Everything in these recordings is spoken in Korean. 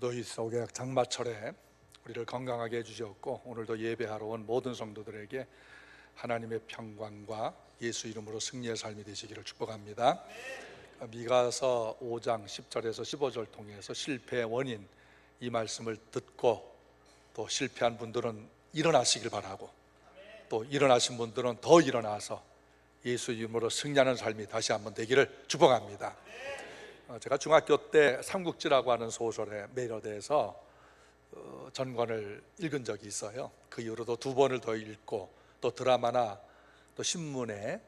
무더위 속에 장마철에 우리를 건강하게 해주셨고, 오늘도 예배하러 온 모든 성도들에게 하나님의 평강과 예수 이름으로 승리의 삶이 되시기를 축복합니다. 미가서 5장 10절에서 15절 통해서 실패의 원인, 이 말씀을 듣고 또 실패한 분들은 일어나시길 바라고, 또 일어나신 분들은 더 일어나서 예수 이름으로 승리하는 삶이 다시 한번 되기를 축복합니다. 제가 중학교 때 삼국지라고 하는 소설에 매료돼서 전권을 읽은 적이 있어요. 그 이후로도 2번을 더 읽고, 또 드라마나 또 신문에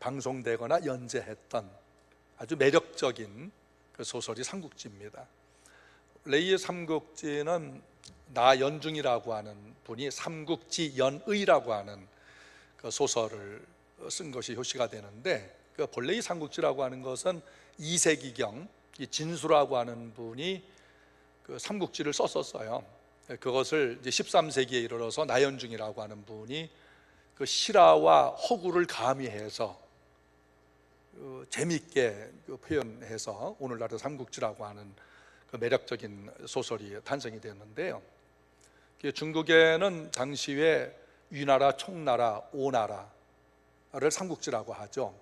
방송되거나 연재했던 아주 매력적인 그 소설이 삼국지입니다. 레이의 삼국지는 나연중이라고 하는 분이 삼국지연의라고 하는 그 소설을 쓴 것이 효시가 되는데, 그 본래 이 삼국지라고 하는 것은 2세기경 진수라고 하는 분이 그 삼국지를 썼었어요. 그것을 이제 13세기에 이르러서 나연중이라고 하는 분이 그 실화와 허구를 가미해서 재미있게 표현해서 오늘날의 삼국지라고 하는 그 매력적인 소설이 탄생이 되었는데요. 중국에는 당시에 위나라, 총나라, 오나라를 삼국지라고 하죠.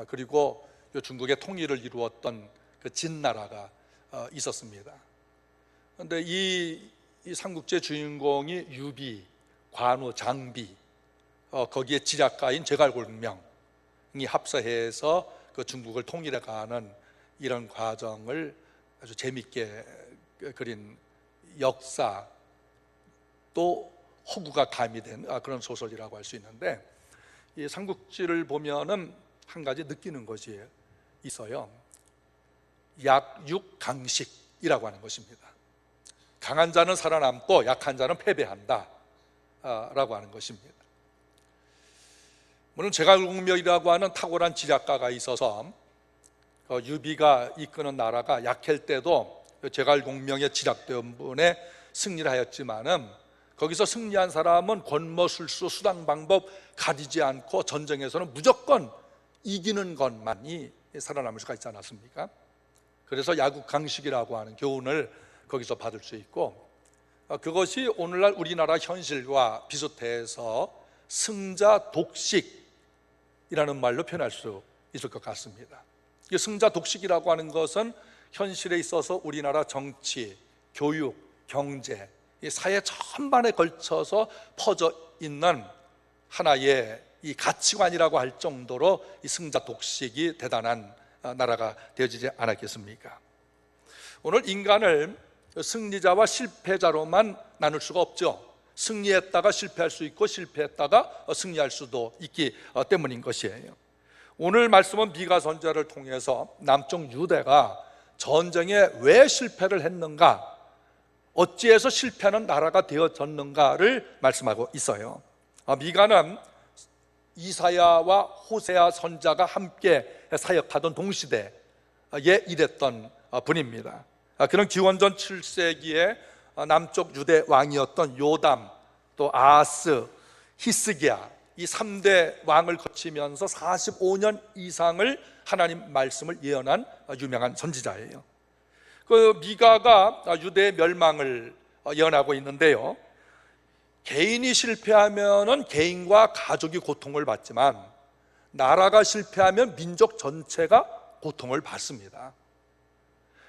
그리고 중국의 통일을 이루었던 그 진나라가 있었습니다. 그런데 이 삼국지의 주인공이 유비, 관우, 장비, 거기에 지략가인 제갈공명이 합서해서 그 중국을 통일해가는 이런 과정을 아주 재미있게 그린 역사, 또 허구가 가미된 그런 소설이라고 할 수 있는데, 이 삼국지를 보면은 한 가지 느끼는 것이 있어요. 약육강식이라고 하는 것입니다. 강한 자는 살아남고 약한 자는 패배한다 라고 하는 것입니다. 물론 제갈공명이라고 하는 탁월한 지략가가 있어서 유비가 이끄는 나라가 약할 때도 제갈공명의 지략 때문에 승리를 하였지만은, 거기서 승리한 사람은 권모술수, 수단, 방법 가리지 않고 전쟁에서는 무조건 이기는 것만이 살아남을 수가 있지 않았습니까? 그래서 야국강식이라고 하는 교훈을 거기서 받을 수 있고, 그것이 오늘날 우리나라 현실과 비슷해서 승자 독식이라는 말로 표현할 수 있을 것 같습니다. 이 승자 독식이라고 하는 것은 현실에 있어서 우리나라 정치, 교육, 경제, 이 사회 전반에 걸쳐서 퍼져 있는 하나의 이 가치관이라고 할 정도로 이 승자 독식이 대단한 나라가 되어지지 않았겠습니까? 오늘 인간을 승리자와 실패자로만 나눌 수가 없죠. 승리했다가 실패할 수 있고, 실패했다가 승리할 수도 있기 때문인 것이에요. 오늘 말씀은 미가 선지자를 통해서 남쪽 유대가 전쟁에 왜 실패를 했는가, 어찌해서 실패하는 나라가 되어졌는가를 말씀하고 있어요. 미가는 이사야와 호세아 선자가 함께 사역하던 동시대에 일했던 분입니다. 그는 기원전 7세기에 남쪽 유대 왕이었던 요담, 또 아하스, 히스기야, 이 3대 왕을 거치면서 45년 이상을 하나님 말씀을 예언한 유명한 선지자예요. 그 미가가 유대의 멸망을 예언하고 있는데요, 개인이 실패하면은 개인과 가족이 고통을 받지만, 나라가 실패하면 민족 전체가 고통을 받습니다.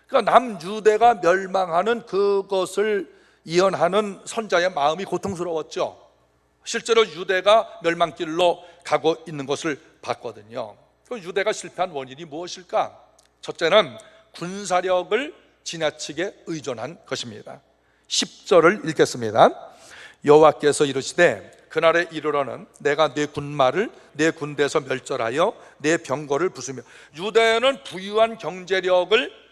그러니까 남유대가 멸망하는 그것을 예언하는 선자의 마음이 고통스러웠죠. 실제로 유대가 멸망길로 가고 있는 것을 봤거든요. 그 유대가 실패한 원인이 무엇일까? 첫째는 군사력을 지나치게 의존한 것입니다. 10절을 읽겠습니다. 여호와께서 이르시되 그날에 이르러는 내가 내 군마를 내 군대에서 멸절하여 내 병거를 부수며. 유대는 부유한 경제력을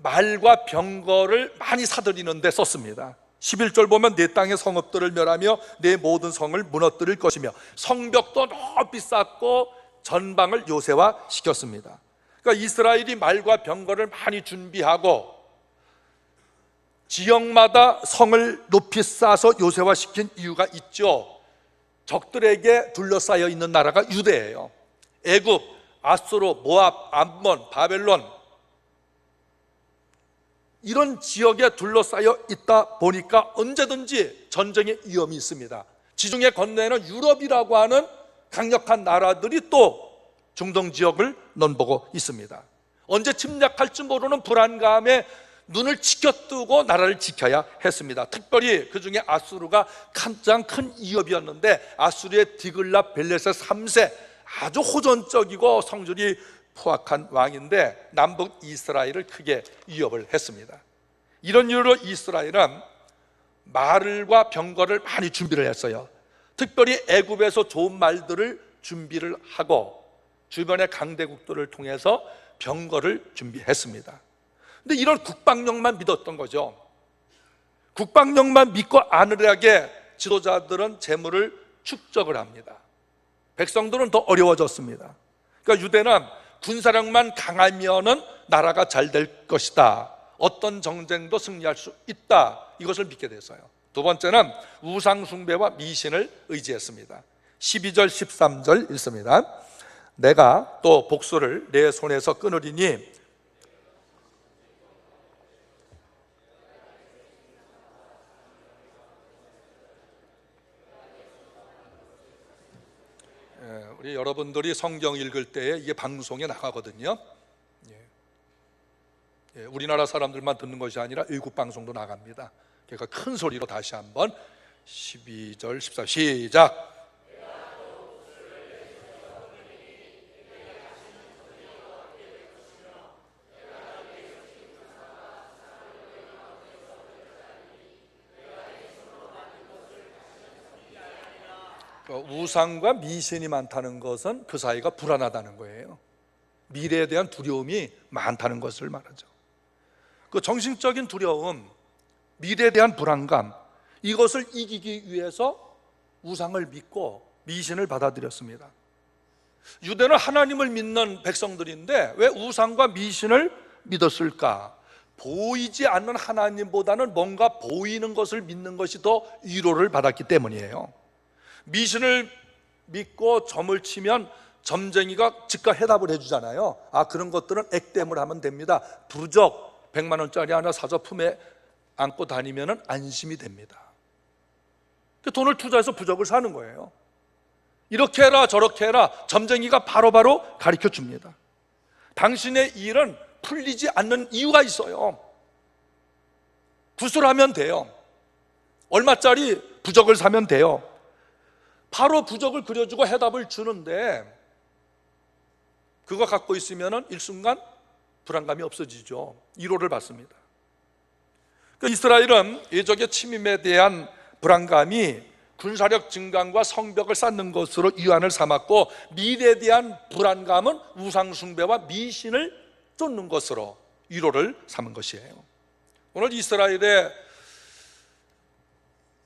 말과 병거를 많이 사들이는 데 썼습니다. 11절 보면 내 땅의 성읍들을 멸하며 내 모든 성을 무너뜨릴 것이며, 성벽도 너무 비쌌고 전방을 요새화 시켰습니다. 그러니까 이스라엘이 말과 병거를 많이 준비하고 지역마다 성을 높이 쌓아서 요새화시킨 이유가 있죠. 적들에게 둘러싸여 있는 나라가 유대예요. 애굽, 아수르, 모압, 암몬, 바벨론, 이런 지역에 둘러싸여 있다 보니까 언제든지 전쟁의 위험이 있습니다. 지중해 건너에는 유럽이라고 하는 강력한 나라들이 또 중동 지역을 넘보고 있습니다. 언제 침략할지 모르는 불안감에 눈을 치켜뜨고 나라를 지켜야 했습니다. 특별히 그 중에 아수르가 가장 큰 위협이었는데, 아수르의 디글라 벨레세 3세, 아주 호전적이고 성질이 포악한 왕인데 남북 이스라엘을 크게 위협을 했습니다. 이런 이유로 이스라엘은 말과 병거를 많이 준비를 했어요. 특별히 애굽에서 좋은 말들을 준비를 하고 주변의 강대국들을 통해서 병거를 준비했습니다. 근데 이런 국방력만 믿었던 거죠. 국방력만 믿고 안일하게 지도자들은 재물을 축적을 합니다. 백성들은 더 어려워졌습니다. 그러니까 유대는 군사력만 강하면은 나라가 잘 될 것이다, 어떤 전쟁도 승리할 수 있다, 이것을 믿게 됐어요. 두 번째는 우상 숭배와 미신을 의지했습니다. 12절 13절 읽습니다. 내가 또 복수를 내 손에서 끊으리니 우리 여러분들이 성경 읽을 때에 이게 방송에 나가거든요. 우리나라 사람들만 듣는 것이 아니라 외국 방송도 나갑니다. 그러니까 큰 소리로 다시 한번 12절 14 시작. 우상과 미신이 많다는 것은 그 사이가 불안하다는 거예요. 미래에 대한 두려움이 많다는 것을 말하죠. 그 정신적인 두려움, 미래에 대한 불안감, 이것을 이기기 위해서 우상을 믿고 미신을 받아들였습니다. 유대는 하나님을 믿는 백성들인데 왜 우상과 미신을 믿었을까? 보이지 않는 하나님보다는 뭔가 보이는 것을 믿는 것이 더 위로를 받았기 때문이에요. 미신을 믿고 점을 치면 점쟁이가 즉각 해답을 해주잖아요. 그런 것들은 액땜을 하면 됩니다. 부적 100만 원짜리 하나 사서 품에 안고 다니면 안심이 됩니다. 돈을 투자해서 부적을 사는 거예요. 이렇게 해라 저렇게 해라, 점쟁이가 바로바로 가르쳐 줍니다. 당신의 일은 풀리지 않는 이유가 있어요. 구슬하면 돼요. 얼마짜리 부적을 사면 돼요. 바로 부적을 그려주고 해답을 주는데, 그거 갖고 있으면 일순간 불안감이 없어지죠. 위로를 받습니다. 이스라엘은 예적의 침임에 대한 불안감이 군사력 증강과 성벽을 쌓는 것으로 위안을 삼았고, 미래에 대한 불안감은 우상 숭배와 미신을 쫓는 것으로 위로를 삼은 것이에요. 오늘 이스라엘의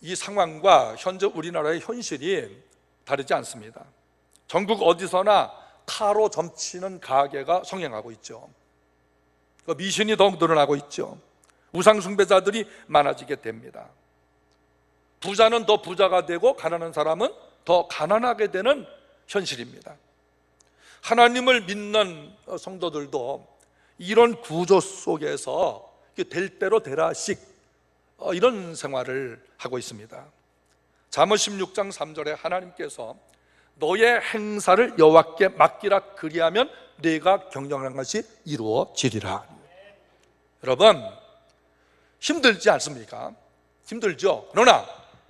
이 상황과 현재 우리나라의 현실이 다르지 않습니다. 전국 어디서나 타로 점치는 가게가 성행하고 있죠. 미신이 더욱 늘어나고 있죠. 우상 숭배자들이 많아지게 됩니다. 부자는 더 부자가 되고 가난한 사람은 더 가난하게 되는 현실입니다. 하나님을 믿는 성도들도 이런 구조 속에서 될 대로 되라식 이런 생활을 하고 있습니다. 잠언 16장 3절에 하나님께서 너의 행사를 여호와께 맡기라, 그리하면 네가 경영하는 것이 이루어지리라. 여러분, 힘들지 않습니까? 힘들죠. 그러나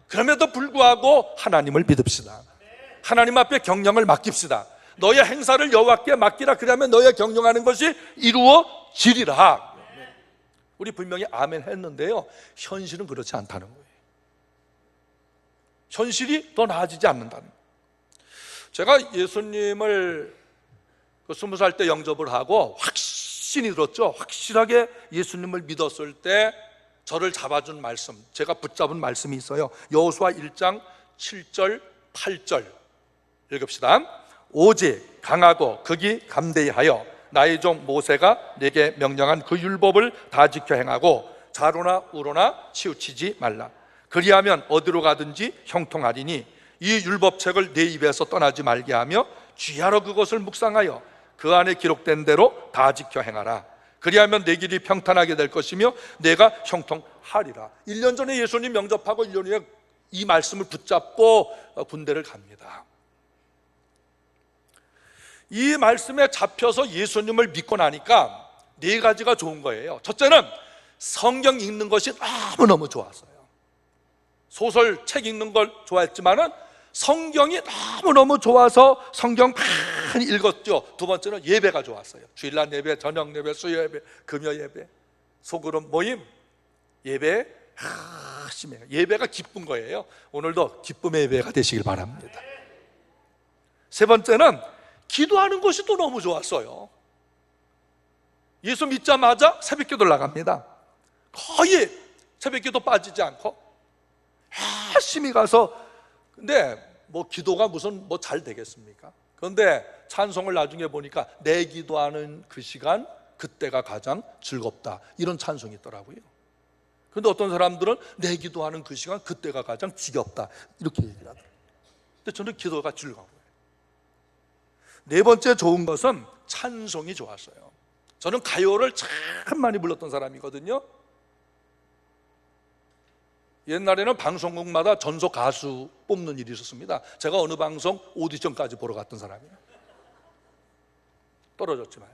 그럼에도 불구하고 하나님을 믿읍시다. 하나님 앞에 경영을 맡깁시다. 너의 행사를 여호와께 맡기라, 그러면 너의 경영하는 것이 이루어지리라. 우리 분명히 아멘 했는데요, 현실은 그렇지 않다는 거예요. 현실이 더 나아지지 않는다는 거예요. 제가 예수님을 20살 때 영접을 하고 확신이 들었죠. 확실하게 예수님을 믿었을 때 저를 잡아준 말씀, 제가 붙잡은 말씀이 있어요. 여호수아 1장 7절 8절 읽읍시다. 오직 강하고 극이 감대히 하여 나의 종 모세가 내게 명령한 그 율법을 다 지켜 행하고 좌로나 우로나 치우치지 말라. 그리하면 어디로 가든지 형통하리니 이 율법책을 내 입에서 떠나지 말게 하며 주야로 그것을 묵상하여 그 안에 기록된 대로 다 지켜 행하라. 그리하면 내 길이 평탄하게 될 것이며 내가 형통하리라. 1년 전에 예수님 영접하고 1년 후에 이 말씀을 붙잡고 군대를 갑니다. 이 말씀에 잡혀서 예수님을 믿고 나니까 네 가지가 좋은 거예요. 첫째는 성경 읽는 것이 너무너무 좋았어요. 소설, 책 읽는 걸 좋아했지만은 성경이 너무너무 좋아서 성경 많이 읽었죠. 두 번째는 예배가 좋았어요. 주일날 예배, 저녁 예배, 수요 예배, 금요 예배, 소그룹 모임, 예배 심해요. 예배가 기쁜 거예요. 오늘도 기쁨의 예배가 되시길 바랍니다. 세 번째는 기도하는 것이 또 너무 좋았어요. 예수 믿자마자 새벽기도 나갑니다. 거의 새벽기도 빠지지 않고 열심히 가서, 근데 뭐 기도가 무슨 뭐 잘 되겠습니까? 그런데 찬송을 나중에 보니까 내 기도하는 그 시간, 그때가 가장 즐겁다, 이런 찬송이 있더라고요. 그런데 어떤 사람들은 내 기도하는 그 시간, 그때가 가장 지겹다, 이렇게 얘기를 하더라고요. 근데 저는 기도가 즐거워요. 네 번째 좋은 것은 찬송이 좋았어요. 저는 가요를 참 많이 불렀던 사람이거든요. 옛날에는 방송국마다 전속 가수 뽑는 일이 있었습니다. 제가 어느 방송 오디션까지 보러 갔던 사람이에요. 떨어졌지만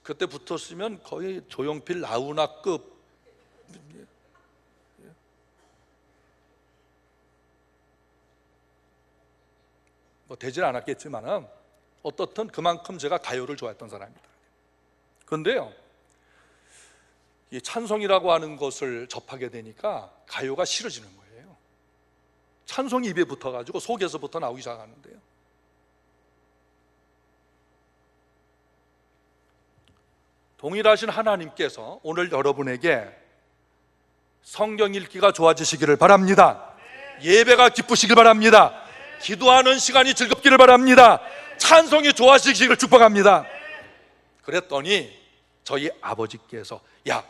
그때 붙었으면 거의 조용필, 나훈아급. 뭐 되질 않았겠지만 어떻든 그만큼 제가 가요를 좋아했던 사람입니다. 그런데요, 이 찬송이라고 하는 것을 접하게 되니까 가요가 싫어지는 거예요. 찬송이 입에 붙어가지고 속에서부터 나오기 시작하는데요. 동일하신 하나님께서 오늘 여러분에게 성경 읽기가 좋아지시기를 바랍니다. 예배가 기쁘시길 바랍니다. 기도하는 시간이 즐겁기를 바랍니다. 찬송이 좋아지시기를 축복합니다. 그랬더니 저희 아버지께서, 야,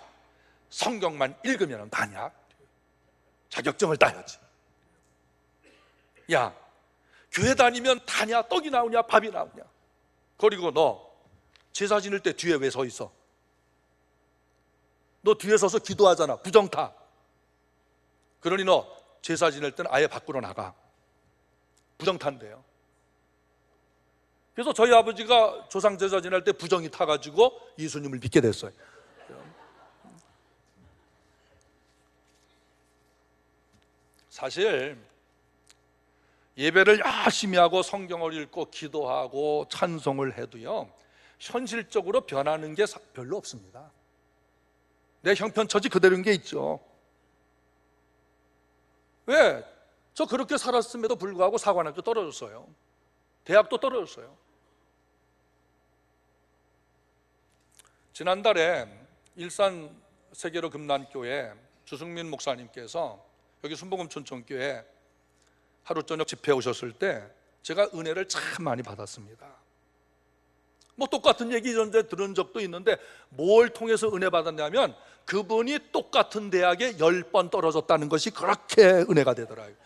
성경만 읽으면 다냐? 자격증을 따야지. 야, 교회 다니면 다냐? 떡이 나오냐? 밥이 나오냐? 그리고 너 제사 지낼 때 뒤에 왜 서 있어? 너 뒤에 서서 기도하잖아. 부정타. 그러니 너 제사 지낼 때는 아예 밖으로 나가. 부정탄대요. 그래서 저희 아버지가 조상 제사 지낼 때 부정이 타가지고 예수님을 믿게 됐어요. 사실 예배를 열심히 하고 성경을 읽고 기도하고 찬송을 해도요, 현실적으로 변하는 게 별로 없습니다. 내 형편처지 그대로인 게 있죠. 왜? 저 그렇게 살았음에도 불구하고 사관학교 떨어졌어요. 대학도 떨어졌어요. 지난달에 일산 세계로 금난교회 주승민 목사님께서 여기 순복음촌청교회 하루 저녁 집회 오셨을 때 제가 은혜를 참 많이 받았습니다. 뭐 똑같은 얘기 전에 들은 적도 있는데 뭘 통해서 은혜 받았냐면 그분이 똑같은 대학에 10번 떨어졌다는 것이 그렇게 은혜가 되더라고요.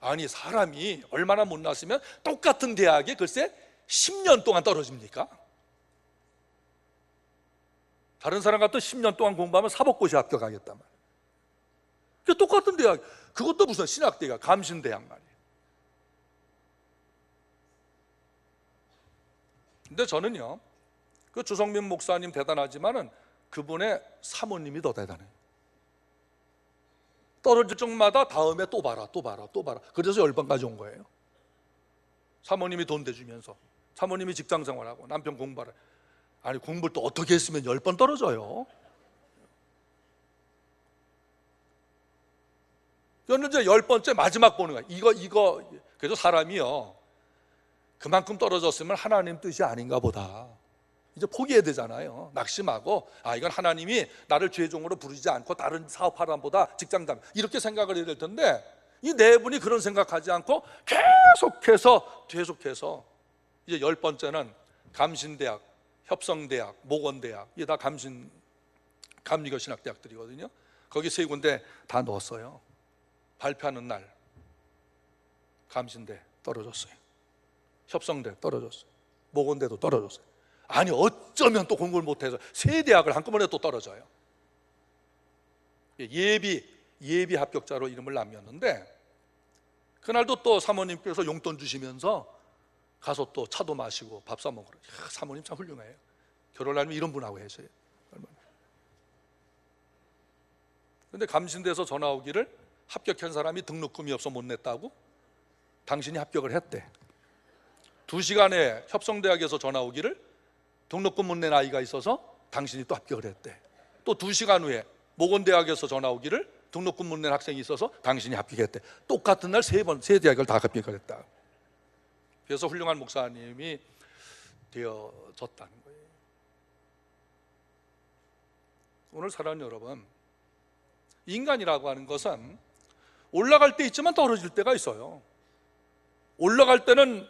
아니, 사람이 얼마나 못났으면 똑같은 대학에 글쎄 10년 동안 떨어집니까? 다른 사람 같은 10년 동안 공부하면 사법고시 합격하겠단 말이에요. 똑같은 대학, 그것도 무슨 신학대학, 감신대학 말이에요. 근데 저는요, 그 주성민 목사님 대단하지만은 그분의 사모님이 더 대단해요. 떨어질 적마다 다음에 또 봐라, 또 봐라, 또 봐라. 그래서 10번까지 온 거예요. 사모님이 돈 대주면서, 사모님이 직장 생활하고 남편 공부하라. 아니, 공부를 또 어떻게 했으면 10번 떨어져요? 그런데 10번째 마지막 보는 거야. 이거. 그래서 사람이요, 그만큼 떨어졌으면 하나님 뜻이 아닌가 보다. 이제 포기해야 되잖아요. 낙심하고, 아, 이건 하나님이 나를 죄종으로 부르지 않고 다른 사업하는 보다 직장담, 이렇게 생각을 해야 될 텐데, 이 네 분이 그런 생각하지 않고 계속해서 이제 10번째는 감신대학, 협성대학, 모건대학, 이게 다 감리교신학대학들이거든요. 거기 3군데 다 넣었어요. 발표하는 날 감신대 떨어졌어요. 협성대 떨어졌어요. 모건대도 떨어졌어요. 아니 어쩌면 또 공부를 못해서 세 대학을 한꺼번에 또 떨어져요. 예비 합격자로 이름을 남겼는데, 그날도 또 사모님께서 용돈 주시면서 가서 또 차도 마시고 밥 사 먹으러. 사모님 참 훌륭해요. 결혼하면 이런 분하고 해서요. 근데 감신대에서 전화 오기를 합격한 사람이 등록금이 없어 못 냈다고? 당신이 합격을 했대. 2시간에 협성대학에서 전화 오기를 등록금 못 낸 아이가 있어서 당신이 또 합격을 했대. 또 2시간 후에 모건대학에서 전화 오기를 등록금 못 낸 학생이 있어서 당신이 합격했대. 똑같은 날 세 대학을 다 합격을 했다. 그래서 훌륭한 목사님이 되어졌다는 거예요. 오늘 사랑하는 여러분, 인간이라고 하는 것은 올라갈 때 있지만 떨어질 때가 있어요. 올라갈 때는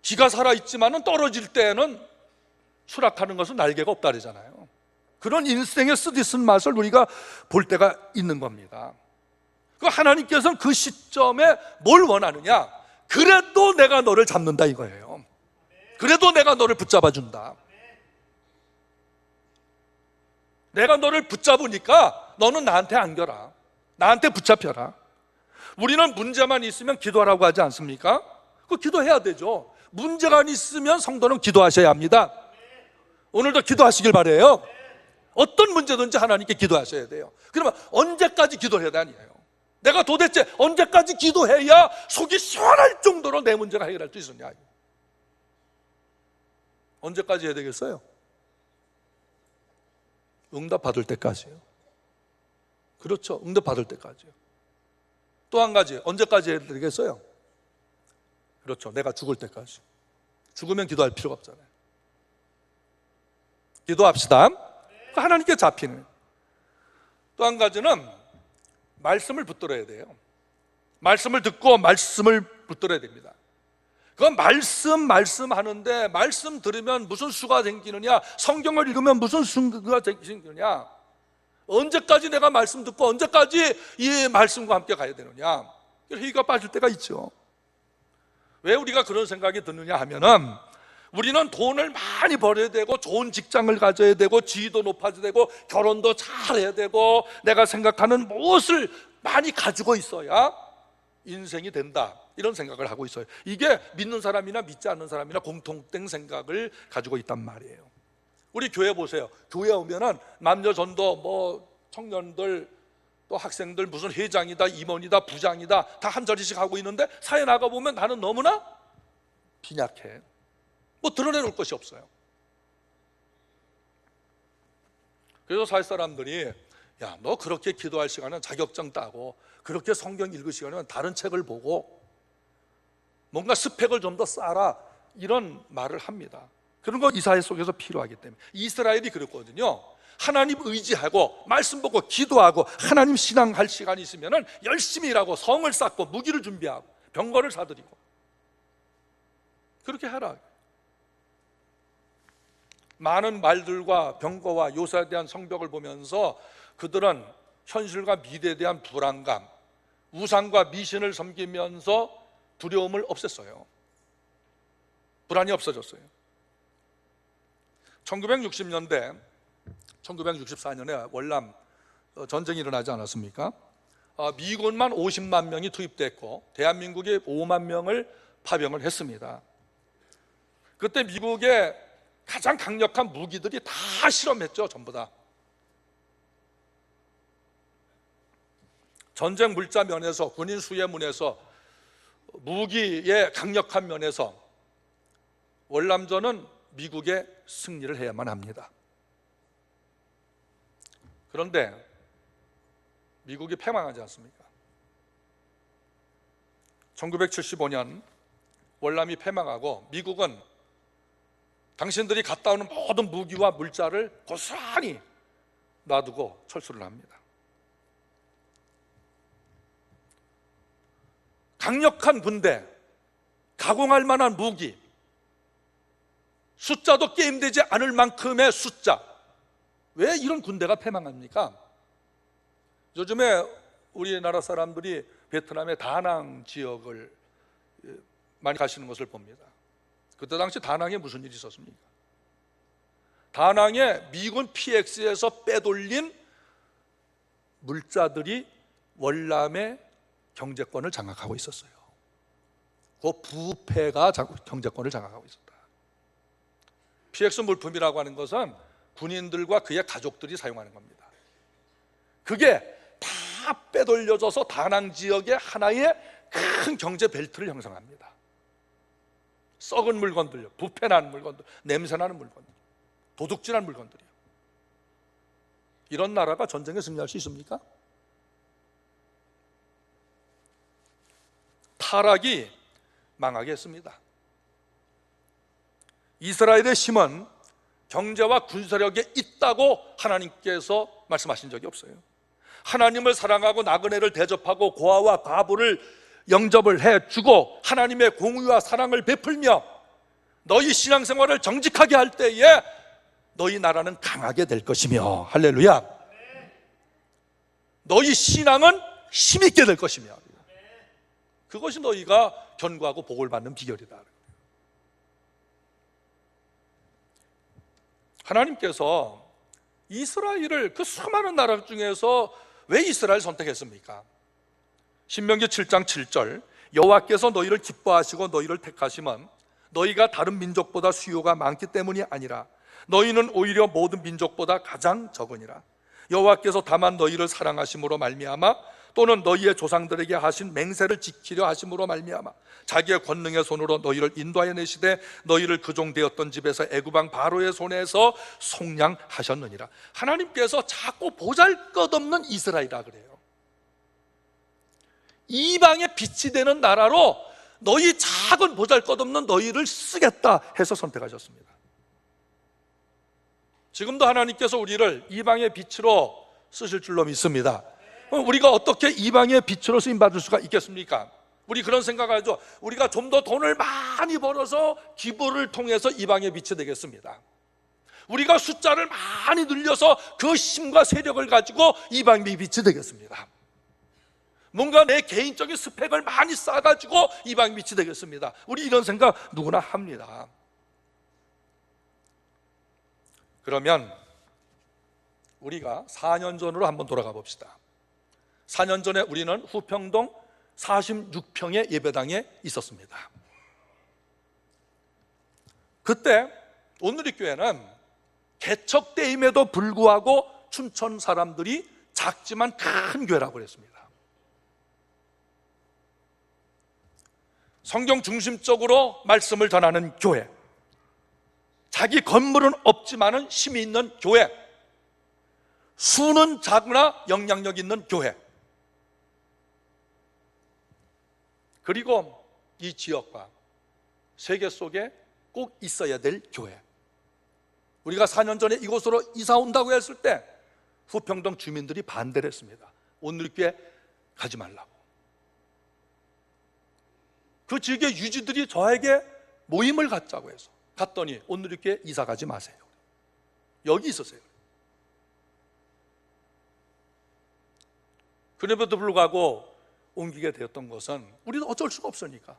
기가 살아있지만 떨어질 때는 추락하는 것은 날개가 없다 그러잖아요. 그런 인생의 쓰디쓴 맛을 우리가 볼 때가 있는 겁니다. 그 하나님께서는 그 시점에 뭘 원하느냐? 그래도 내가 너를 잡는다 이거예요. 그래도 내가 너를 붙잡아 준다. 내가 너를 붙잡으니까 너는 나한테 안겨라. 나한테 붙잡혀라. 우리는 문제만 있으면 기도하라고 하지 않습니까? 그 기도해야 되죠. 문제가 있으면 성도는 기도하셔야 합니다. 오늘도 기도하시길 바라요. 어떤 문제든지 하나님께 기도하셔야 돼요. 그러면 언제까지 기도해야 되냐요? 내가 도대체 언제까지 기도해야 속이 시원할 정도로 내 문제가 해결할 수 있느냐? 언제까지 해야 되겠어요? 응답 받을 때까지요. 그렇죠. 응답 받을 때까지요. 또 한 가지, 언제까지 해야 되겠어요? 그렇죠. 내가 죽을 때까지. 죽으면 기도할 필요가 없잖아요. 기도합시다. 하나님께 잡히는. 또 한 가지는 말씀을 붙들어야 돼요. 말씀을 듣고 말씀을 붙들어야 됩니다. 그건 말씀 하는데, 말씀 들으면 무슨 수가 생기느냐, 성경을 읽으면 무슨 수가 생기느냐, 언제까지 내가 말씀 듣고 언제까지 이 말씀과 함께 가야 되느냐, 회의가 빠질 때가 있죠. 왜 우리가 그런 생각이 드느냐 하면은, 우리는 돈을 많이 벌어야 되고 좋은 직장을 가져야 되고 지위도 높아져야 되고 결혼도 잘해야 되고 내가 생각하는 무엇을 많이 가지고 있어야 인생이 된다, 이런 생각을 하고 있어요. 이게 믿는 사람이나 믿지 않는 사람이나 공통된 생각을 가지고 있단 말이에요. 우리 교회 보세요. 교회 오면은 남녀 전도, 뭐 청년들, 또 학생들 무슨 회장이다, 임원이다, 부장이다 다 한 자리씩 하고 있는데 사회 나가보면 나는 너무나 빈약해. 뭐 드러내놓을 것이 없어요. 그래서 사회 사람들이, 야, 너 그렇게 기도할 시간은 자격증 따고 그렇게 성경 읽을 시간이면 다른 책을 보고 뭔가 스펙을 좀 더 쌓아라, 이런 말을 합니다. 그런 거 이 사회 속에서 필요하기 때문에. 이스라엘이 그랬거든요. 하나님 의지하고 말씀 보고 기도하고 하나님 신앙할 시간이 있으면 열심히 일하고 성을 쌓고 무기를 준비하고 병거를 사들이고 그렇게 하라. 많은 말들과 병거와 요새에 대한 성벽을 보면서 그들은 현실과 미래에 대한 불안감, 우상과 미신을 섬기면서 두려움을 없앴어요. 불안이 없어졌어요. 1960년대, 1964년에 월남 전쟁이 일어나지 않았습니까? 미군만 50만 명이 투입됐고 대한민국이 5만 명을 파병을 했습니다. 그때 미국의 가장 강력한 무기들이 다 실험했죠. 전부 다. 전쟁 물자 면에서, 군인 수의 면에서, 무기의 강력한 면에서 월남전은 미국의 승리를 해야만 합니다. 그런데 미국이 패망하지 않습니까? 1975년 월남이 패망하고 미국은 당신들이 갔다 오는 모든 무기와 물자를 고스란히 놔두고 철수를 합니다. 강력한 군대, 가공할 만한 무기, 숫자도 게임되지 않을 만큼의 숫자. 왜 이런 군대가 패망합니까? 요즘에 우리나라 사람들이 베트남의 다낭 지역을 많이 가시는 것을 봅니다. 그때 당시 다낭에 무슨 일이 있었습니까? 다낭의 미군 PX에서 빼돌린 물자들이 월남의 경제권을 장악하고 있었어요. 그 부패가 경제권을 장악하고 있었다. PX 물품이라고 하는 것은 군인들과 그의 가족들이 사용하는 겁니다. 그게 다 빼돌려져서 다낭 지역의 하나의 큰 경제 벨트를 형성합니다. 썩은 물건들요, 부패나는 물건들, 냄새나는 물건들, 도둑질한 물건들이요. 이런 나라가 전쟁에 승리할 수 있습니까? 타락이 망하게 했습니다. 이스라엘의 힘은 경제와 군사력에 있다고 하나님께서 말씀하신 적이 없어요. 하나님을 사랑하고 나그네를 대접하고 고아와 과부를 영접을 해주고 하나님의 공의와 사랑을 베풀며 너희 신앙생활을 정직하게 할 때에 너희 나라는 강하게 될 것이며, 할렐루야, 너희 신앙은 힘있게 될 것이며, 그것이 너희가 견고하고 복을 받는 비결이다. 하나님께서 이스라엘을 그 수많은 나라 중에서 왜 이스라엘 선택했습니까? 신명기 7장 7절, 여호와께서 너희를 기뻐하시고 너희를 택하심은 너희가 다른 민족보다 수요가 많기 때문이 아니라 너희는 오히려 모든 민족보다 가장 적으니라. 여호와께서 다만 너희를 사랑하심으로 말미암아 또는 너희의 조상들에게 하신 맹세를 지키려 하심으로 말미암아 자기의 권능의 손으로 너희를 인도하여 내시되 너희를 그종되었던 집에서 애굽 왕 바로의 손에서 속량하셨느니라. 하나님께서 자꾸 보잘것없는 이스라엘이라 그래요. 이방의 빛이 되는 나라로 너희 작은 보잘것없는 너희를 쓰겠다 해서 선택하셨습니다. 지금도 하나님께서 우리를 이방의 빛으로 쓰실 줄로 믿습니다. 우리가 어떻게 이방의 빛으로 쓰임받을 수가 있겠습니까? 우리 그런 생각하죠. 우리가 좀 더 돈을 많이 벌어서 기부를 통해서 이방의 빛이 되겠습니다. 우리가 숫자를 많이 늘려서 그 힘과 세력을 가지고 이방의 빛이 되겠습니다. 뭔가 내 개인적인 스펙을 많이 쌓아가지고 이방의 빛이 되겠습니다. 우리 이런 생각 누구나 합니다. 그러면 우리가 4년 전으로 한번 돌아가 봅시다. 4년 전에 우리는 후평동 46평의 예배당에 있었습니다. 그때 온누리교회는 개척때임에도 불구하고 춘천 사람들이 작지만 큰 교회라고 그랬습니다. 성경 중심적으로 말씀을 전하는 교회, 자기 건물은 없지만은 힘이 있는 교회, 수는 작으나 영향력 있는 교회, 그리고 이 지역과 세계 속에 꼭 있어야 될 교회. 우리가 4년 전에 이곳으로 이사 온다고 했을 때 후평동 주민들이 반대를 했습니다. 온누리교회 가지 말라고. 그 지역의 유지들이 저에게 모임을 갖자고 해서 갔더니 온누리교회 이사 가지 마세요. 여기 있으세요. 그럼에도 불구하고 옮기게 되었던 것은 우리는 어쩔 수가 없으니까.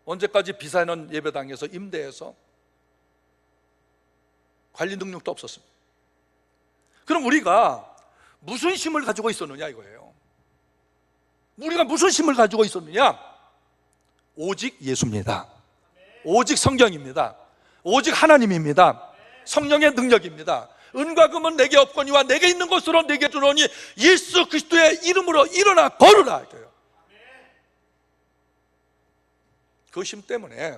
언제까지 비사는 예배당에서 임대해서 관리 능력도 없었습니다. 그럼 우리가 무슨 힘을 가지고 있었느냐 이거예요. 우리가 무슨 힘을 가지고 있었느냐? 오직 예수입니다. 오직 성경입니다. 오직 하나님입니다. 성령의 능력입니다. 은과 금은 내게 없거니와 내게 있는 것으로 내게 주노니 예수 그리스도의 이름으로 일어나 걸으라. 그 힘 때문에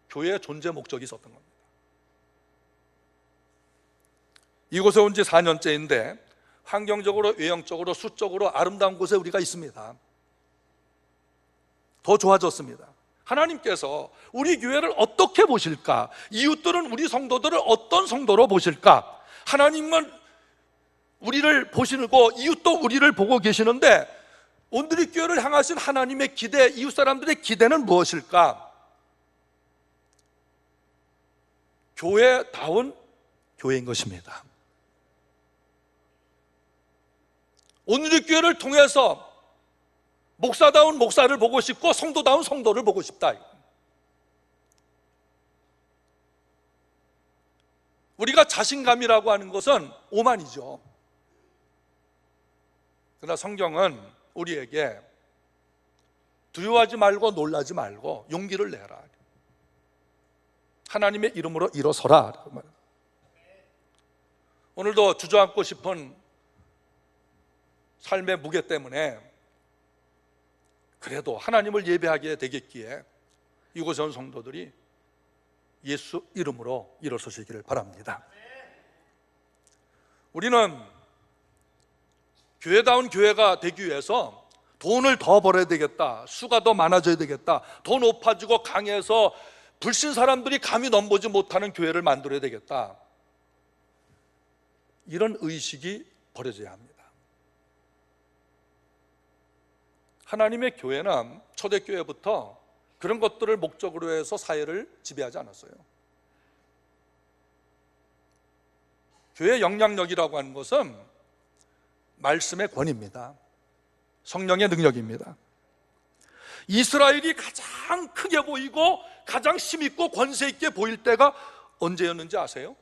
교회의 존재 목적이 있었던 겁니다. 이곳에 온 지 4년째인데 환경적으로, 외형적으로, 수적으로 아름다운 곳에 우리가 있습니다. 더 좋아졌습니다. 하나님께서 우리 교회를 어떻게 보실까? 이웃들은 우리 성도들을 어떤 성도로 보실까? 하나님은 우리를 보시고 이웃도 우리를 보고 계시는데 온누리교회를 향하신 하나님의 기대, 이웃 사람들의 기대는 무엇일까? 교회다운 교회인 것입니다. 온누리교회를 통해서 목사다운 목사를 보고 싶고 성도다운 성도를 보고 싶다. 우리가 자신감이라고 하는 것은 오만이죠. 그러나 성경은 우리에게 두려워하지 말고 놀라지 말고 용기를 내라, 하나님의 이름으로 일어서라. 오늘도 주저앉고 싶은 삶의 무게 때문에 그래도 하나님을 예배하게 되겠기에 이곳에 온 성도들이 예수 이름으로 일어서시기를 바랍니다. 우리는 교회다운 교회가 되기 위해서 돈을 더 벌어야 되겠다, 수가 더 많아져야 되겠다, 더 높아지고 강해서 불신 사람들이 감히 넘보지 못하는 교회를 만들어야 되겠다, 이런 의식이 버려져야 합니다. 하나님의 교회는 초대교회부터 그런 것들을 목적으로 해서 사회를 지배하지 않았어요. 교회의 영향력이라고 하는 것은 말씀의 권위입니다. 성령의 능력입니다. 이스라엘이 가장 크게 보이고 가장 힘있고 권세 있게 보일 때가 언제였는지 아세요?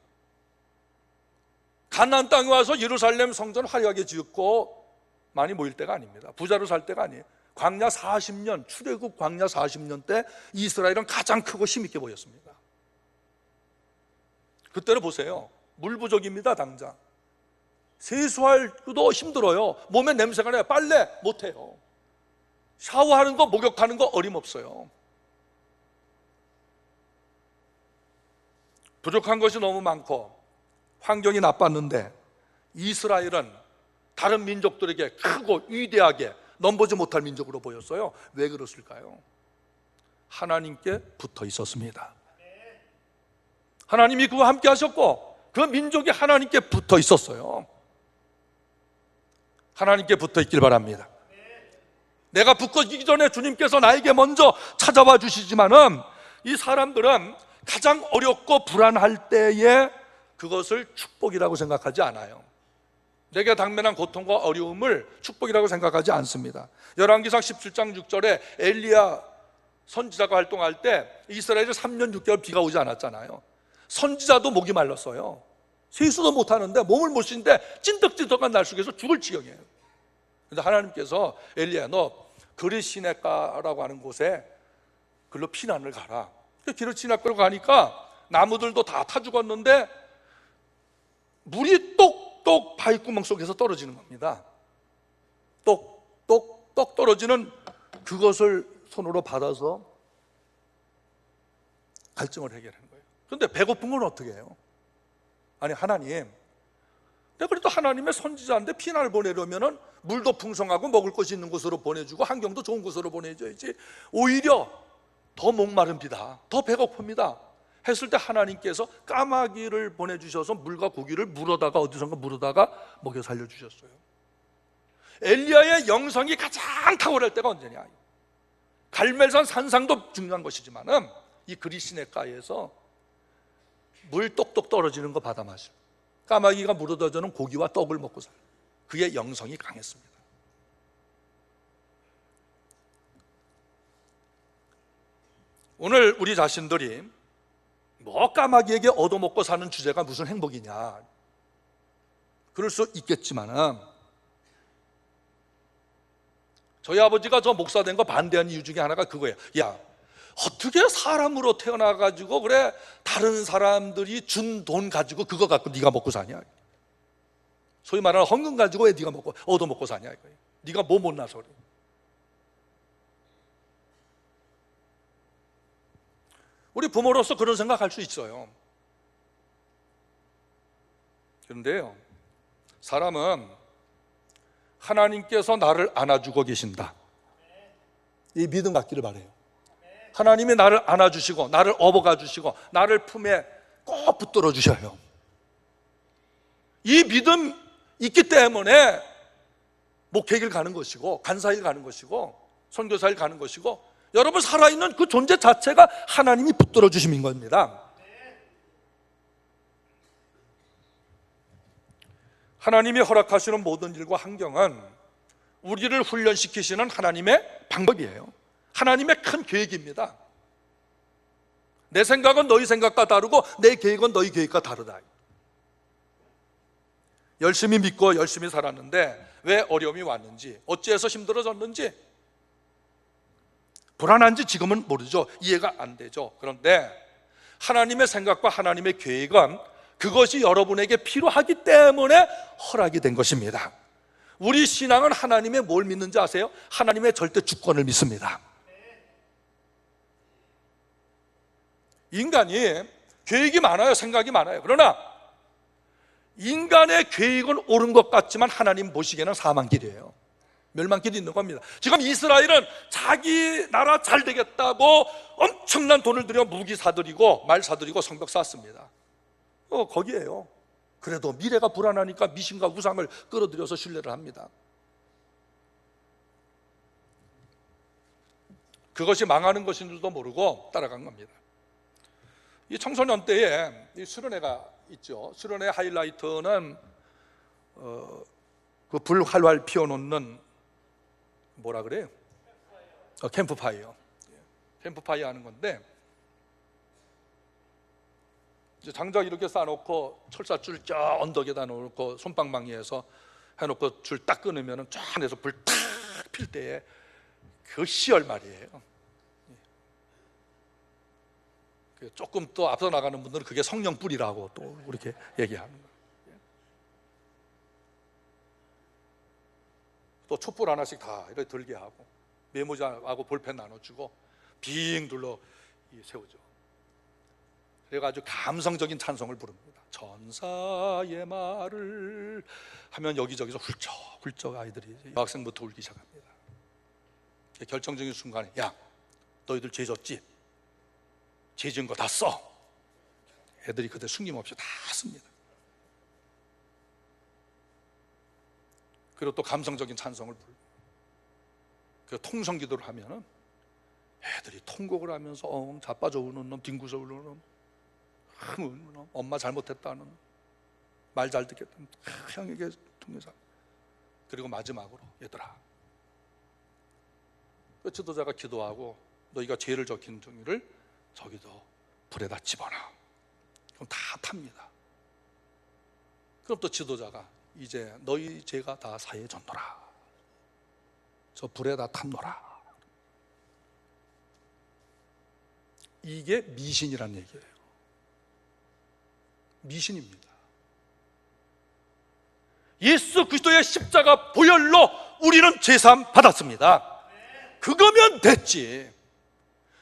가나안 땅에 와서 예루살렘 성전 화려하게 지었고 많이 모일 때가 아닙니다. 부자로 살 때가 아니에요. 광야 40년, 출애굽 광야 40년 때 이스라엘은 가장 크고 힘있게 보였습니다. 그때를 보세요. 물 부족입니다. 당장 세수할도 힘들어요. 몸에 냄새가 나요. 빨래 못해요. 샤워하는 거, 목욕하는 거 어림없어요. 부족한 것이 너무 많고 환경이 나빴는데 이스라엘은 다른 민족들에게 크고 위대하게 넘보지 못할 민족으로 보였어요. 왜 그랬을까요? 하나님께 붙어 있었습니다. 하나님이 그와 함께 하셨고 그 민족이 하나님께 붙어 있었어요. 하나님께 붙어 있길 바랍니다. 내가 붙어지기 전에 주님께서 나에게 먼저 찾아와 주시지만은 이 사람들은 가장 어렵고 불안할 때에 그것을 축복이라고 생각하지 않아요. 내게 당면한 고통과 어려움을 축복이라고 생각하지 않습니다. 열왕기상 17장 6절에 엘리야 선지자가 활동할 때 이스라엘에 3년 6개월 비가 오지 않았잖아요. 선지자도 목이 말랐어요. 세수도 못하는데 몸을 못 쉬는데 찐득찐득한 날 속에서 죽을 지경이에요. 그런데 하나님께서 엘리야, 너 그리 시내가라고 하는 곳에 글로 피난을 가라. 길을 지나고 가니까 나무들도 다 타 죽었는데 물이 똑똑 바위구멍 속에서 떨어지는 겁니다. 똑똑똑 떨어지는 그것을 손으로 받아서 갈증을 해결하는 거예요. 그런데 배고픈 건 어떻게 해요? 아니, 하나님, 내가 그래도 하나님의 선지자인데 피난을 보내려면 물도 풍성하고 먹을 것이 있는 곳으로 보내주고 환경도 좋은 곳으로 보내줘야지, 오히려 더 목마릅니다, 더 배고픕니다 했을 때 하나님께서 까마귀를 보내주셔서 물과 고기를 물어다가 어디선가 물어다가 먹여 살려주셨어요. 엘리야의 영성이 가장 탁월할 때가 언제냐? 갈멜산 산상도 중요한 것이지만 이 그리시네가에서 물 똑똑 떨어지는 거 받아 마시고 까마귀가 물어다 주는 고기와 떡을 먹고 살아요. 그의 영성이 강했습니다. 오늘 우리 자신들이 뭐 까마귀에게 얻어먹고 사는 주제가 무슨 행복이냐, 그럴 수 있겠지만 저희 아버지가 저 목사 된 거 반대한 이유 중에 하나가 그거예요. 야, 어떻게 사람으로 태어나가지고 그래 다른 사람들이 준 돈 가지고 그거 갖고 네가 먹고 사냐, 소위 말하는 헌금 가지고 왜 네가 얻어먹고 사냐 이거예요. 네가 뭐 못나서 그래. 우리 부모로서 그런 생각할 수 있어요. 그런데요, 사람은 하나님께서 나를 안아주고 계신다, 이 믿음 갖기를 바라요. 하나님이 나를 안아주시고 나를 업어가 주시고 나를 품에 꼭 붙들어 주셔요. 이 믿음 있기 때문에 목회길 가는 것이고 간사일 가는 것이고 선교사일 가는 것이고 여러분 살아있는 그 존재 자체가 하나님이 붙들어 주심인 겁니다. 하나님이 허락하시는 모든 일과 환경은 우리를 훈련시키시는 하나님의 방법이에요. 하나님의 큰 계획입니다. 내 생각은 너희 생각과 다르고 내 계획은 너희 계획과 다르다. 열심히 믿고 열심히 살았는데 왜 어려움이 왔는지, 어찌해서 힘들어졌는지, 불안한지 지금은 모르죠. 이해가 안 되죠. 그런데 하나님의 생각과 하나님의 계획은 그것이 여러분에게 필요하기 때문에 허락이 된 것입니다. 우리 신앙은 하나님의 뭘 믿는지 아세요? 하나님의 절대 주권을 믿습니다. 인간이 계획이 많아요. 생각이 많아요. 그러나 인간의 계획은 옳은 것 같지만 하나님 보시기에는 사망길이에요. 멸망길이 있는 겁니다. 지금 이스라엘은 자기 나라 잘 되겠다고 엄청난 돈을 들여 무기 사들이고 말 사들이고 성벽 쌓았습니다. 거기에요. 그래도 미래가 불안하니까 미신과 우상을 끌어들여서 신뢰를 합니다. 그것이 망하는 것인 줄도 모르고 따라간 겁니다. 이 청소년 때에 이 수련회가 있죠. 수련회 하이라이트는 그 불 활활 피워놓는 뭐라 그래요? 캠프파이어. 캠프파이어 하는 건데, 이제 장작 이렇게 쌓아놓고 철사줄 쫙 언덕에다 놓고 솜방망이에서 해놓고 줄 딱 끊으면 쫙 안에서 불 탁 필 때에 그 시열 말이에요. 조금 또 앞서 나가는 분들은 그게 성령불이라고 또 이렇게 얘기하는 거예요. 또 촛불 하나씩 다 이렇게 들게 하고 메모지하고 볼펜 나눠주고 빙 둘러 세우죠. 그래가지고 감성적인 찬송을 부릅니다. 전사의 말을 하면 여기저기서 훌쩍훌쩍 아이들이, 여학생부터 울기 시작합니다. 결정적인 순간에, 야, 너희들 죄 졌지? 죄 지은 거 다 써. 애들이 그때 숨김없이 다 씁니다. 그리고 또 감성적인 찬송을 부르고, 그 통성기도를 하면은 애들이 통곡을 하면서 자빠져 우는 놈, 뒹구서 우는 놈, 엄마 잘못했다는, 말 잘 듣겠다는, 형에게 통해서. 그리고 마지막으로, 얘들아, 그 지도자가 기도하고 너희가 죄를 적힌 종이를 저기도 불에다 집어넣어. 그럼 다 탑니다. 그럼 또 지도자가, 이제 너희 죄가 다 사해졌노라, 저 불에다 탑노라. 이게 미신이란 얘기예요. 미신입니다. 예수 그리스도의 십자가 보혈로 우리는 죄사함 받았습니다. 그거면 됐지.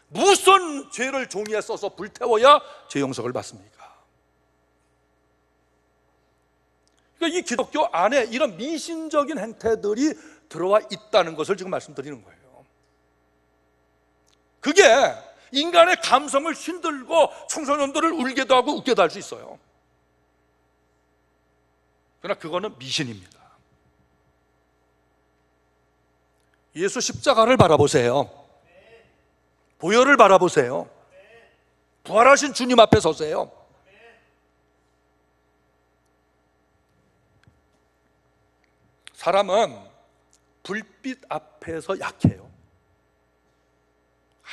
무슨 죄를 종이에 써서 불태워야 죄 용서를 받습니까? 그러니까 이 기독교 안에 이런 미신적인 행태들이 들어와 있다는 것을 지금 말씀드리는 거예요. 그게 인간의 감성을 흔들고 청소년들을 울게도 하고 웃게도 할 수 있어요. 그러나 그거는 미신입니다. 예수 십자가를 바라보세요. 보혈을 바라보세요. 부활하신 주님 앞에 서세요. 사람은 불빛 앞에서 약해요.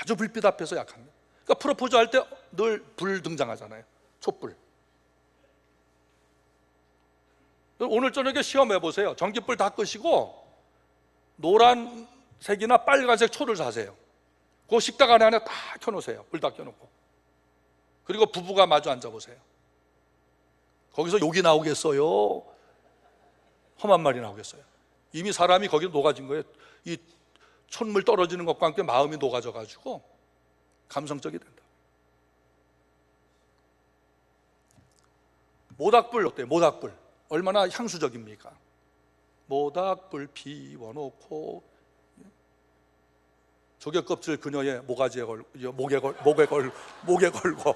아주 불빛 앞에서 약합니다. 그러니까 프로포즈 할 때 늘 불 등장하잖아요. 촛불. 오늘 저녁에 시험해 보세요. 전기불 다 끄시고 노란색이나 빨간색 초를 사세요. 그 식탁 안에 다 켜놓으세요. 불 다 켜놓고. 그리고 부부가 마주 앉아보세요. 거기서 욕이 나오겠어요? 험한 말이 나오겠어요? 이미 사람이 거기로 녹아진 거예요. 이 촛물 떨어지는 것과 함께 마음이 녹아져 가지고 감성적이 된다. 모닥불 어때요? 모닥불 얼마나 향수적입니까? 모닥불 피워놓고 조개 껍질 그녀의 모가지에 목에 걸고.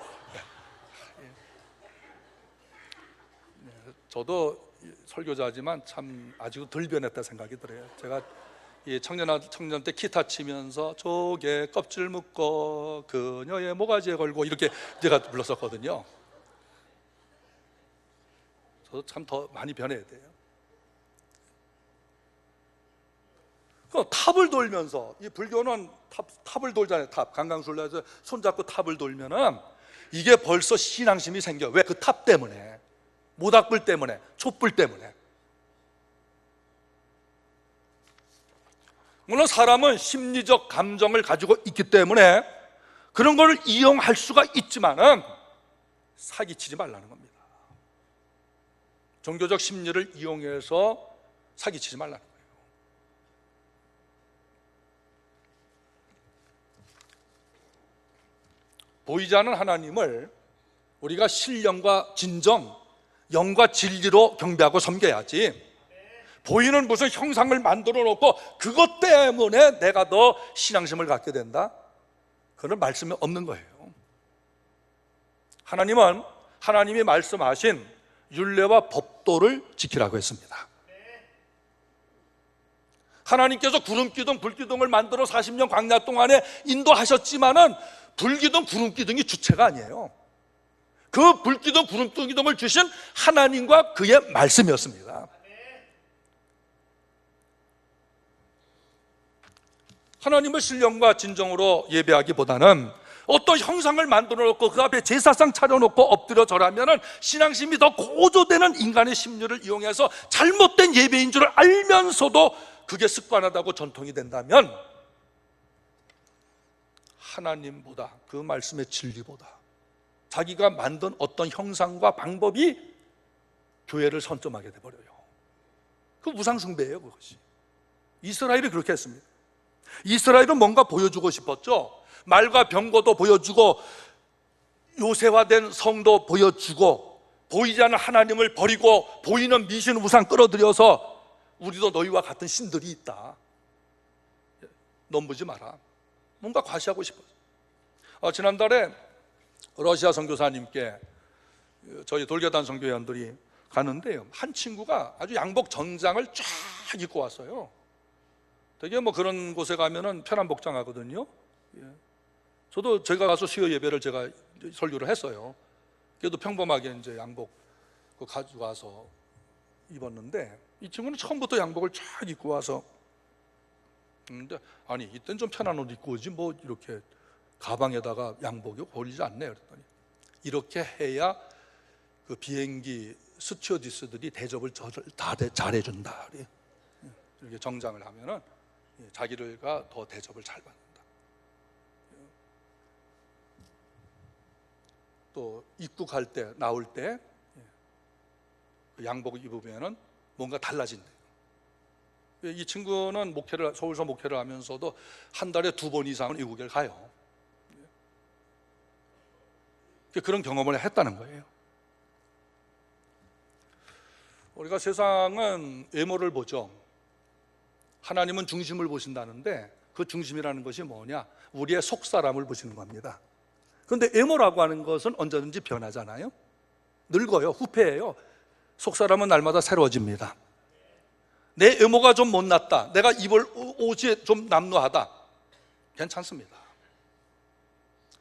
저도 설교자지만 참 아직도 덜 변했다 생각이 들어요. 제가 청년 때 기타 치면서 조개 껍질 묶고 그녀의 모가지에 걸고 이렇게 제가 불렀었거든요. 저도 참 더 많이 변해야 돼요. 탑을 돌면서, 이 불교는 탑을 돌잖아요. 탑, 강강술래에서 손잡고 탑을 돌면은 이게 벌써 신앙심이 생겨. 왜? 그 탑 때문에. 모닥불 때문에, 촛불 때문에. 물론 사람은 심리적 감정을 가지고 있기 때문에 그런 걸 이용할 수가 있지만은 사기치지 말라는 겁니다. 종교적 심리를 이용해서 사기치지 말라는 거예요. 보이지 않는 하나님을 우리가 신령과 진정, 영과 진리로 경배하고 섬겨야지, 보이는 무슨 형상을 만들어 놓고 그것 때문에 내가 더 신앙심을 갖게 된다? 그런 말씀이 없는 거예요. 하나님은 하나님이 말씀하신 율례와 법도를 지키라고 했습니다. 하나님께서 구름기둥, 불기둥을 만들어 40년 광야 동안에 인도하셨지만은 불기둥, 구름기둥이 주체가 아니에요. 그 불기둥, 구름기둥을 주신 하나님과 그의 말씀이었습니다. 하나님을 신령과 진정으로 예배하기보다는 어떤 형상을 만들어 놓고 그 앞에 제사상 차려놓고 엎드려 절하면은 신앙심이 더 고조되는 인간의 심리를 이용해서 잘못된 예배인 줄 알면서도 그게 습관하다고 전통이 된다면, 하나님보다, 그 말씀의 진리보다 자기가 만든 어떤 형상과 방법이 교회를 선점하게 돼버려요. 그 우상숭배예요. 그것이. 이스라엘이 그렇게 했습니다. 이스라엘은 뭔가 보여주고 싶었죠. 말과 병거도 보여주고 요새화된 성도 보여주고, 보이지 않는 하나님을 버리고 보이는 미신 우상 끌어들여서 우리도 너희와 같은 신들이 있다, 넘보지 마라, 뭔가 과시하고 싶어요. 지난달에 러시아 선교사님께 저희 돌계단 선교회원들이 가는데요, 한 친구가 아주 양복 정장을 쫙 입고 왔어요. 되게 뭐 그런 곳에 가면은 편한 복장 하거든요. 저도 제가 가서 수요 예배를 제가 설교를 했어요. 그래도 평범하게 이제 양복 가지고 와서 입었는데, 이 친구는 처음부터 양복을 쫙 입고 와서, 근데 아니 이땐 좀 편한 옷 입고 오지 뭐 이렇게 가방에다가 양복이 어울리지 않네. 그랬더니 이렇게 해야 그 비행기 스튜어디스들이 대접을 다 잘해준다. 이렇게 정장을 하면은 자기들과 더 대접을 잘 받는다. 또 입국할 때, 나올 때 양복을 입으면은 뭔가 달라진대요. 이 친구는 서울서 목회를 하면서도 한 달에 2번 이상은 미국에 가요. 그런 경험을 했다는 거예요. 우리가 세상은 외모를 보죠. 하나님은 중심을 보신다는데 그 중심이라는 것이 뭐냐? 우리의 속사람을 보시는 겁니다. 그런데 외모라고 하는 것은 언제든지 변하잖아요. 늙어요. 후패해요. 속사람은 날마다 새로워집니다. 내 외모가 좀 못났다, 내가 입을 옷이 좀 남루하다, 괜찮습니다.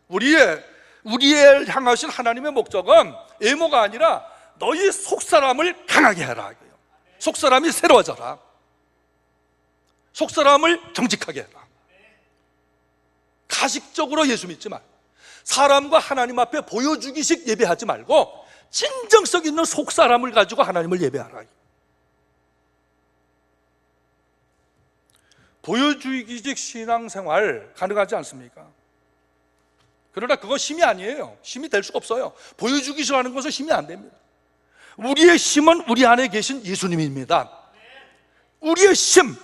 우리의 향하신 하나님의 목적은 외모가 아니라 너희 속사람을 강하게 해라. 속사람이 새로워져라. 속사람을 정직하게 해라. 가식적으로 예수 믿지 말고, 사람과 하나님 앞에 보여주기식 예배하지 말고 진정성 있는 속사람을 가지고 하나님을 예배하라. 보여주기식 신앙생활 가능하지 않습니까? 그러나 그건 힘이 아니에요. 힘이 될 수가 없어요. 보여주기식 하는 것은 힘이 안 됩니다. 우리의 힘은 우리 안에 계신 예수님입니다. 우리의 힘,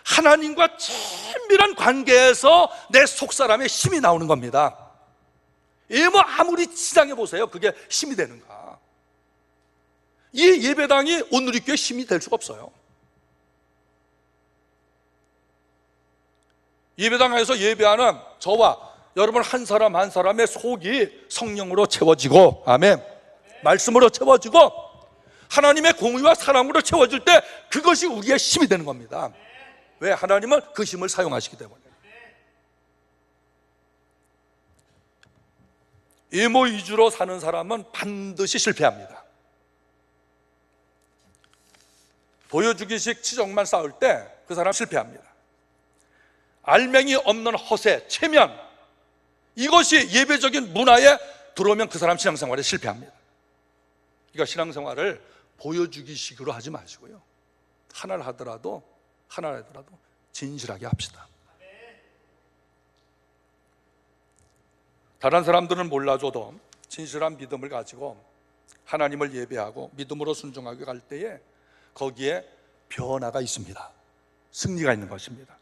하나님과 친밀한 관계에서 내 속사람의 힘이 나오는 겁니다. 뭐 아무리 치장해 보세요, 그게 힘이 되는가? 이 예배당이 온누리교회 힘이 될 수가 없어요. 예배당에서 예배하는 저와 여러분 한 사람 한 사람의 속이 성령으로 채워지고, 아멘, 말씀으로 채워지고 하나님의 공의와 사랑으로 채워질 때 그것이 우리의 힘이 되는 겁니다. 왜? 하나님은 그 힘을 사용하시기 때문에. 외모 위주로 사는 사람은 반드시 실패합니다. 보여주기식 치정만 쌓을 때 그 사람 실패합니다. 알맹이 없는 허세, 체면, 이것이 예배적인 문화에 들어오면 그 사람 신앙생활에 실패합니다. 그러니까 신앙생활을 보여주기식으로 하지 마시고요, 하나를 하더라도 진실하게 합시다. 다른 사람들은 몰라줘도 진실한 믿음을 가지고 하나님을 예배하고 믿음으로 순종하게 갈 때에 거기에 변화가 있습니다. 승리가 있는 것입니다.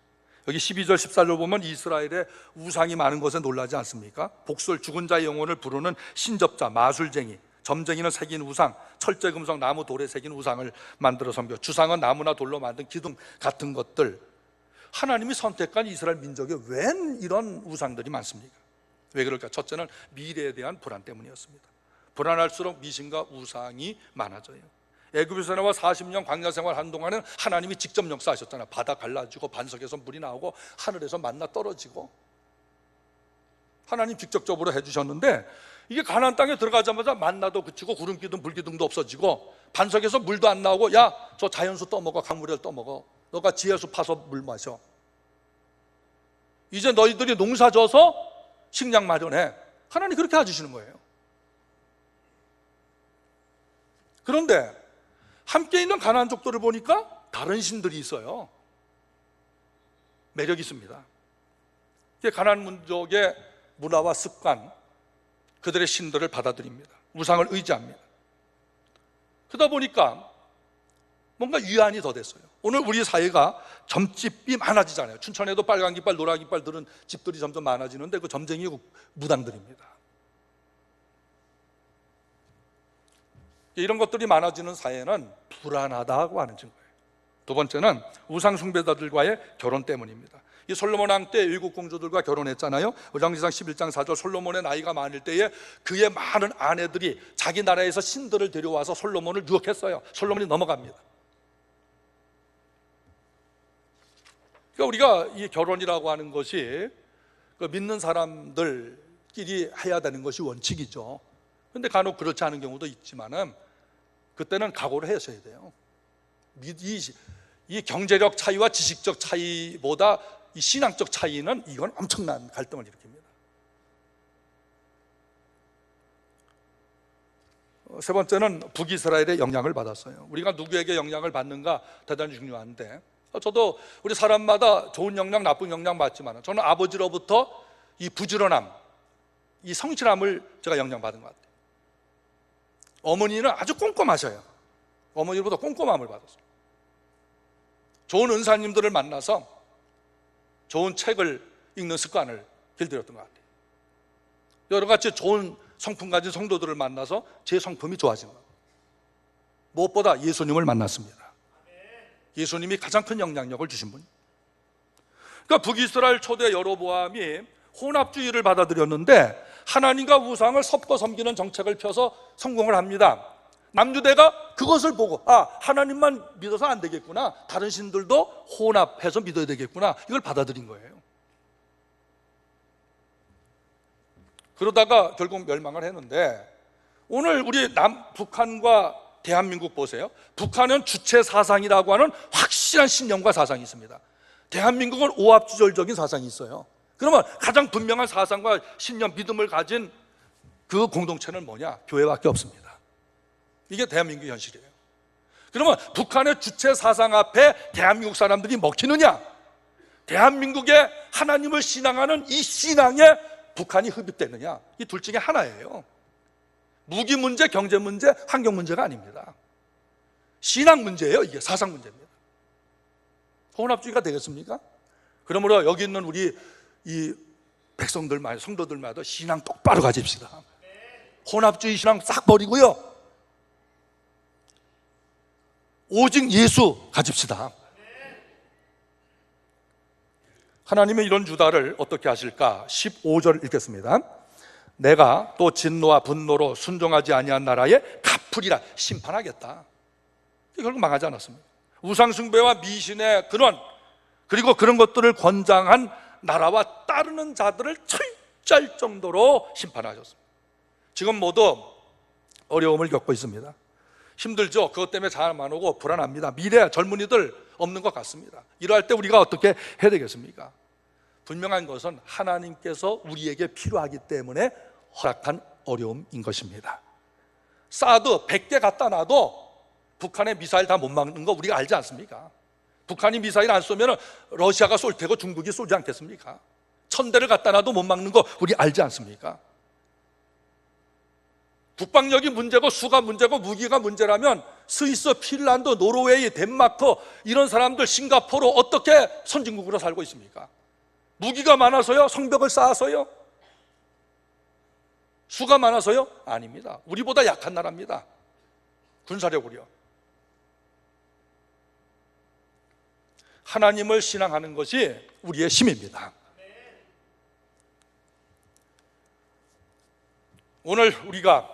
여기 12절 14절 보면 이스라엘에 우상이 많은 것에 놀라지 않습니까? 복술, 죽은 자의 영혼을 부르는 신접자, 마술쟁이, 점쟁이는 새긴 우상, 철제, 금속, 나무, 돌에 새긴 우상을 만들어 섬겨. 주상은 나무나 돌로 만든 기둥 같은 것들. 하나님이 선택한 이스라엘 민족에 웬 이런 우상들이 많습니까? 왜 그럴까? 첫째는 미래에 대한 불안 때문이었습니다. 불안할수록 미신과 우상이 많아져요. 애굽에서 나와 40년 광야 생활 한동안은 하나님이 직접 역사하셨잖아요. 바다 갈라지고 반석에서 물이 나오고 하늘에서 만나 떨어지고 하나님 직접적으로 해주셨는데, 이게 가나안 땅에 들어가자마자 만나도 그치고 구름 기둥 불 기둥도 없어지고 반석에서 물도 안 나오고, 야, 저 자연수 떠먹어, 강물을 떠먹어, 너가 지혜수 파서 물 마셔, 이제 너희들이 농사 져서 식량 마련해. 하나님 그렇게 해주시는 거예요. 그런데 함께 있는 가나안족들을 보니까 다른 신들이 있어요. 매력이 있습니다. 가나안 민족의 문화와 습관, 그들의 신들을 받아들입니다. 우상을 의지합니다. 그러다 보니까 뭔가 위안이 더 됐어요. 오늘 우리 사회가 점집이 많아지잖아요. 춘천에도 빨간 깃발, 노란 깃발 들은 집들이 점점 많아지는데 그 점쟁이 무당들입니다. 이런 것들이 많아지는 사회는 불안하다고 하는 증거예요. 두 번째는 우상 숭배자들과의 결혼 때문입니다. 이 솔로몬 왕 때 일곱 공주들과 결혼했잖아요. 열왕기상 11장 4절, 솔로몬의 나이가 많을 때에 그의 많은 아내들이 자기 나라에서 신들을 데려와서 솔로몬을 유혹했어요. 솔로몬이 넘어갑니다. 그러니까 우리가 이 결혼이라고 하는 것이 그 믿는 사람들끼리 해야 되는 것이 원칙이죠. 그런데 간혹 그렇지 않은 경우도 있지만은 그때는 각오를 하셔야 돼요. 이 경제력 차이와 지식적 차이보다 이 신앙적 차이는 이건 엄청난 갈등을 일으킵니다. 세 번째는 북이스라엘의 영향을 받았어요. 우리가 누구에게 영향을 받는가 대단히 중요한데, 저도 우리 사람마다 좋은 영향, 나쁜 영향 받지만 저는 아버지로부터 이 부지런함, 이 성실함을 제가 영향받은 것 같아요. 어머니는 아주 꼼꼼하셔요. 어머니로부터 꼼꼼함을 받았어요. 좋은 은사님들을 만나서 좋은 책을 읽는 습관을 길들였던 것 같아요. 여러 가지 좋은 성품 가진 성도들을 만나서 제 성품이 좋아진 것 같아요. 무엇보다 예수님을 만났습니다. 예수님이 가장 큰 영향력을 주신 분. 그러니까 북이스라엘 초대 여로보암이 혼합주의를 받아들였는데 하나님과 우상을 섞어 섬기는 정책을 펴서 성공을 합니다. 남유대가 그것을 보고 하나님만 믿어서 안 되겠구나, 다른 신들도 혼합해서 믿어야 되겠구나, 이걸 받아들인 거예요. 그러다가 결국 멸망을 했는데, 오늘 우리 북한과 대한민국 보세요. 북한은 주체 사상이라고 하는 확실한 신념과 사상이 있습니다. 대한민국은 오합지졸적인 사상이 있어요. 그러면 가장 분명한 사상과 신념, 믿음을 가진 그 공동체는 뭐냐? 교회밖에 없습니다. 이게 대한민국 현실이에요. 그러면 북한의 주체 사상 앞에 대한민국 사람들이 먹히느냐? 대한민국의 하나님을 신앙하는 이 신앙에 북한이 흡입되느냐? 이 둘 중에 하나예요. 무기 문제, 경제 문제, 환경 문제가 아닙니다. 신앙 문제예요. 이게 사상 문제입니다. 혼합주의가 되겠습니까? 그러므로 여기 있는 우리 이 백성들마다, 성도들마다 신앙 똑바로 가집시다. 혼합주의 신앙 싹 버리고요, 오직 예수 가집시다. 하나님의 이런 유다를 어떻게 하실까? 15절 읽겠습니다. 내가 또 진노와 분노로 순종하지 아니한 나라에 갚으리라. 심판하겠다. 결국 망하지 않았습니다. 우상숭배와 미신의 근원, 그리고 그런 것들을 권장한 나라와 따르는 자들을 철저할 정도로 심판하셨습니다. 지금 모두 어려움을 겪고 있습니다. 힘들죠? 그것 때문에 잠 안 오고 불안합니다. 미래 젊은이들 없는 것 같습니다. 이러할 때 우리가 어떻게 해야 되겠습니까? 분명한 것은 하나님께서 우리에게 필요하기 때문에 허락한 어려움인 것입니다. 사드 100개 갖다 놔도 북한의 미사일 다 못 막는 거 우리가 알지 않습니까? 북한이 미사일 안 쏘면 러시아가 쏠 테고 중국이 쏘지 않겠습니까? 1000대를 갖다 놔도 못 막는 거 우리 알지 않습니까? 국방력이 문제고 수가 문제고 무기가 문제라면 스위스, 핀란드, 노르웨이, 덴마크 이런 사람들, 싱가포르 어떻게 선진국으로 살고 있습니까? 무기가 많아서요? 성벽을 쌓아서요? 수가 많아서요? 아닙니다. 우리보다 약한 나라입니다. 군사력으로요. 하나님을 신앙하는 것이 우리의 힘입니다. 오늘 우리가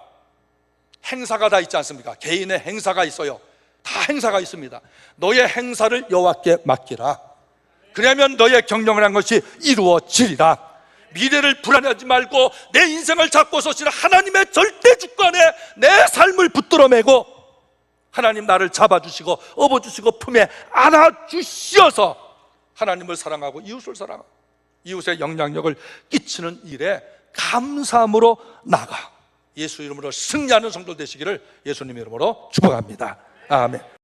행사가 다 있지 않습니까? 개인의 행사가 있어요. 다 행사가 있습니다. 너의 행사를 여호와께 맡기라. 그러면 너의 경영을 한 것이 이루어지리라. 미래를 불안해하지 말고 내 인생을 잡고 서시는 하나님의 절대 주권에 내 삶을 붙들어 매고 하나님 나를 잡아주시고 업어주시고 품에 안아주시어서 하나님을 사랑하고 이웃을 사랑하고 이웃의 영향력을 끼치는 일에 감사함으로 나가 예수 이름으로 승리하는 성도 되시기를 예수님 이름으로 축복합니다. 아멘.